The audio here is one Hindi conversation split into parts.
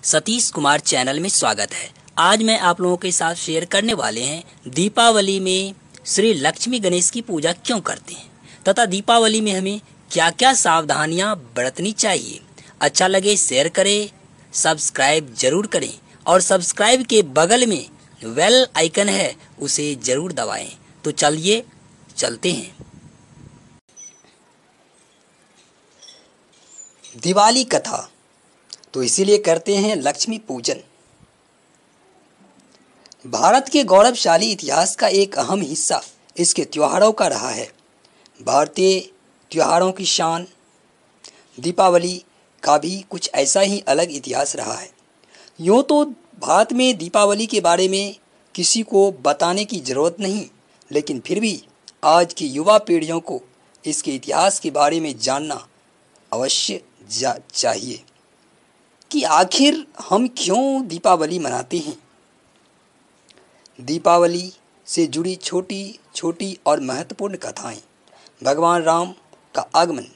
सतीश कुमार चैनल में स्वागत है। आज मैं आप लोगों के साथ शेयर करने वाले हैं दीपावली में श्री लक्ष्मी गणेश की पूजा क्यों करते हैं तथा दीपावली में हमें क्या क्या सावधानियां बरतनी चाहिए। अच्छा लगे शेयर करें, सब्सक्राइब जरूर करें और सब्सक्राइब के बगल में बेल आइकन है उसे जरूर दबाएं। तो चलिए चलते हैं। दिवाली कथा तो इसीलिए करते हैं लक्ष्मी पूजन। भारत के गौरवशाली इतिहास का एक अहम हिस्सा इसके त्योहारों का रहा है। भारतीय त्योहारों की शान दीपावली का भी कुछ ऐसा ही अलग इतिहास रहा है। यूँ तो भारत में दीपावली के बारे में किसी को बताने की ज़रूरत नहीं, लेकिन फिर भी आज की युवा पीढ़ियों को इसके इतिहास के बारे में जानना अवश्य चाहिए कि आखिर हम क्यों दीपावली मनाते हैं। दीपावली से जुड़ी छोटी छोटी और महत्वपूर्ण कथाएं। भगवान राम का आगमन।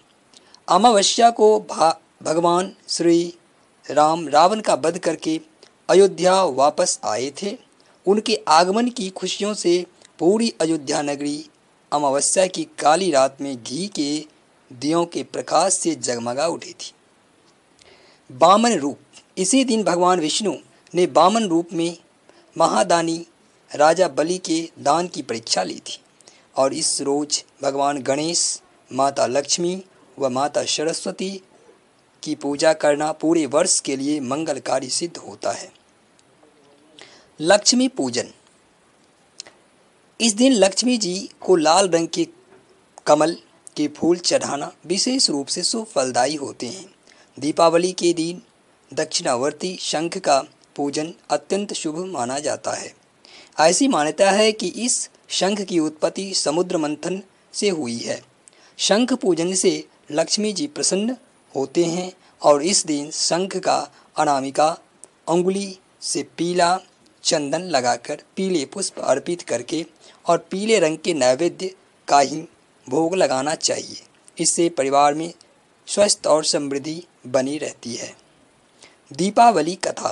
अमावस्या को भगवान श्री राम रावण का वध करके अयोध्या वापस आए थे। उनके आगमन की खुशियों से पूरी अयोध्या नगरी अमावस्या की काली रात में घी के दियों के प्रकाश से जगमगा उठी थी। वामन रूप। इसी दिन भगवान विष्णु ने वामन रूप में महादानी राजा बलि के दान की परीक्षा ली थी और इस रोज भगवान गणेश, माता लक्ष्मी व माता सरस्वती की पूजा करना पूरे वर्ष के लिए मंगलकारी सिद्ध होता है। लक्ष्मी पूजन। इस दिन लक्ष्मी जी को लाल रंग के कमल के फूल चढ़ाना विशेष रूप से शुभ फलदायी होते हैं। दीपावली के दिन दक्षिणावर्ती शंख का पूजन अत्यंत शुभ माना जाता है। ऐसी मान्यता है कि इस शंख की उत्पत्ति समुद्र मंथन से हुई है। शंख पूजन से लक्ष्मी जी प्रसन्न होते हैं और इस दिन शंख का अनामिका अंगुली से पीला चंदन लगाकर पीले पुष्प अर्पित करके और पीले रंग के नैवेद्य का ही भोग लगाना चाहिए। इससे परिवार में स्वस्थ और समृद्धि बनी रहती है। दीपावली कथा।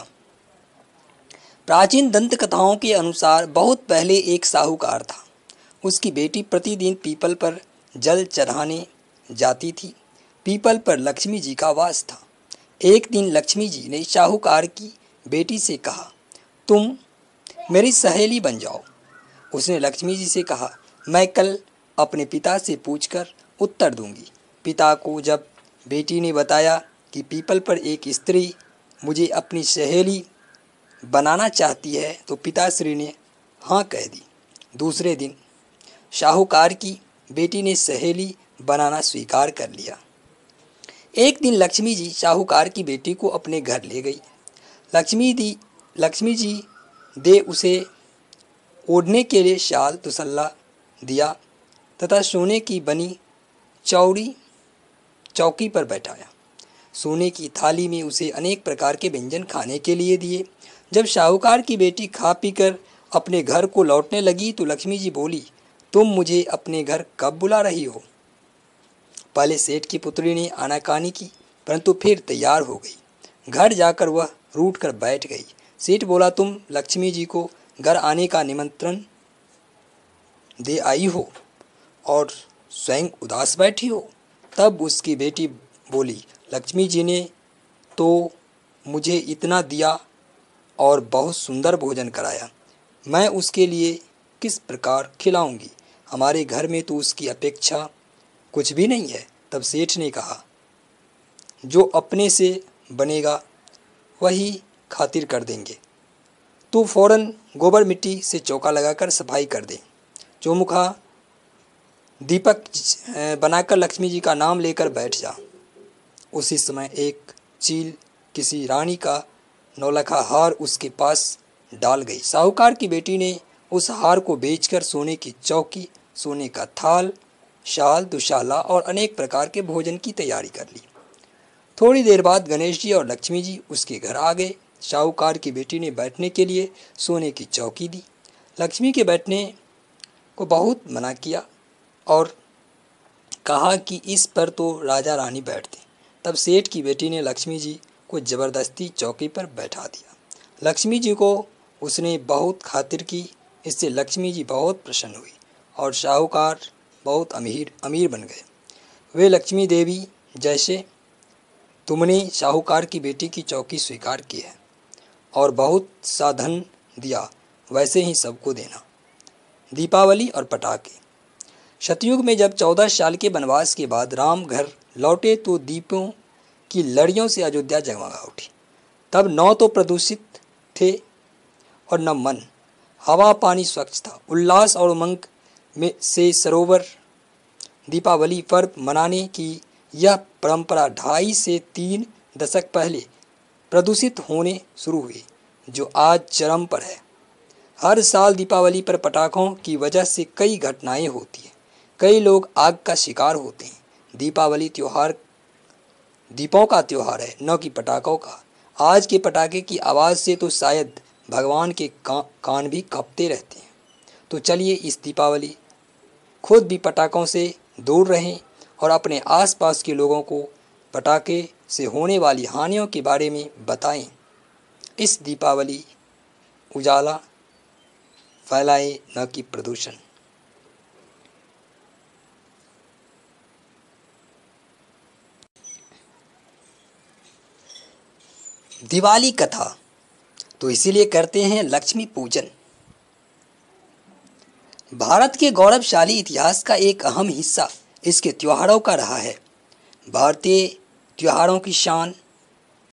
प्राचीन दंत कथाओं के अनुसार बहुत पहले एक साहूकार था। उसकी बेटी प्रतिदिन पीपल पर जल चढ़ाने जाती थी। पीपल पर लक्ष्मी जी का वास था। एक दिन लक्ष्मी जी ने साहूकार की बेटी से कहा, तुम मेरी सहेली बन जाओ। उसने लक्ष्मी जी से कहा, मैं कल अपने पिता से पूछकर उत्तर दूंगी। पिता को जब बेटी ने बताया कि पीपल पर एक स्त्री मुझे अपनी सहेली बनाना चाहती है तो पिताश्री ने हाँ कह दी। दूसरे दिन साहूकार की बेटी ने सहेली बनाना स्वीकार कर लिया। एक दिन लक्ष्मी जी साहूकार की बेटी को अपने घर ले गई। लक्ष्मी जी दे उसे ओढ़ने के लिए शाल दुसल्ला दिया तथा सोने की बनी चौकी पर बैठाया। सोने की थाली में उसे अनेक प्रकार के व्यंजन खाने के लिए दिए। जब साहूकार की बेटी खा पीकर अपने घर को लौटने लगी तो लक्ष्मी जी बोली, तुम मुझे अपने घर कब बुला रही हो। पहले सेठ की पुत्री ने आनाकानी की, परंतु फिर तैयार हो गई। घर जाकर वह रूठ कर बैठ गई। सेठ बोला, तुम लक्ष्मी जी को घर आने का निमंत्रण दे आई हो और स्वयं उदास बैठी हो। तब उसकी बेटी बोली, लक्ष्मी जी ने तो मुझे इतना दिया और बहुत सुंदर भोजन कराया, मैं उसके लिए किस प्रकार खिलाऊंगी। हमारे घर में तो उसकी अपेक्षा कुछ भी नहीं है। तब सेठ ने कहा, जो अपने से बनेगा वही खातिर कर देंगे। तू फौरन गोबर मिट्टी से चौका लगाकर सफाई कर दे। चौमुखा दीपक बनाकर लक्ष्मी जी का नाम लेकर बैठ जा। उसी समय एक चील किसी रानी का नौलखा हार उसके पास डाल गई। साहूकार की बेटी ने उस हार को बेचकर सोने की चौकी, सोने का थाल, शाल, दुशाला और अनेक प्रकार के भोजन की तैयारी कर ली। थोड़ी देर बाद गणेश जी और लक्ष्मी जी उसके घर आ गए। साहूकार की बेटी ने बैठने के लिए सोने की चौकी दी। लक्ष्मी के बैठने को बहुत मना किया और कहा कि इस पर तो राजा रानी बैठते। तब सेठ की बेटी ने लक्ष्मी जी को ज़बरदस्ती चौकी पर बैठा दिया। लक्ष्मी जी को उसने बहुत खातिर की। इससे लक्ष्मी जी बहुत प्रसन्न हुई और शाहूकार बहुत अमीर बन गए। वे लक्ष्मी देवी, जैसे तुमने शाहूकार की बेटी की चौकी स्वीकार की है और बहुत सा धन दिया, वैसे ही सबको देना। दीपावली और पटाखे। सतयुग में जब 14 साल के वनवास के बाद राम घर लौटे तो दीपों की लड़ियों से अयोध्या जगमगा उठी। तब न तो प्रदूषित थे और न मन, हवा पानी स्वच्छ था। उल्लास और उमंग में से सरोवर दीपावली पर्व मनाने की यह परंपरा 2.5 से 3 दशक पहले प्रदूषित होने शुरू हुई, जो आज चरम पर है। हर साल दीपावली पर पटाखों की वजह से कई घटनाएं होती हैं। कई लोग आग का शिकार होते हैं। दीपावली त्योहार दीपों का त्योहार है, न कि पटाखों का। आज के पटाखे की आवाज़ से तो शायद भगवान के कान भी कांपते रहते हैं। तो चलिए इस दीपावली खुद भी पटाखों से दूर रहें और अपने आसपास के लोगों को पटाखे से होने वाली हानियों के बारे में बताएं। इस दीपावली उजाला फैलाएं, न कि प्रदूषण। दिवाली कथा तो इसीलिए करते हैं लक्ष्मी पूजन। भारत के गौरवशाली इतिहास का एक अहम हिस्सा इसके त्योहारों का रहा है। भारतीय त्योहारों की शान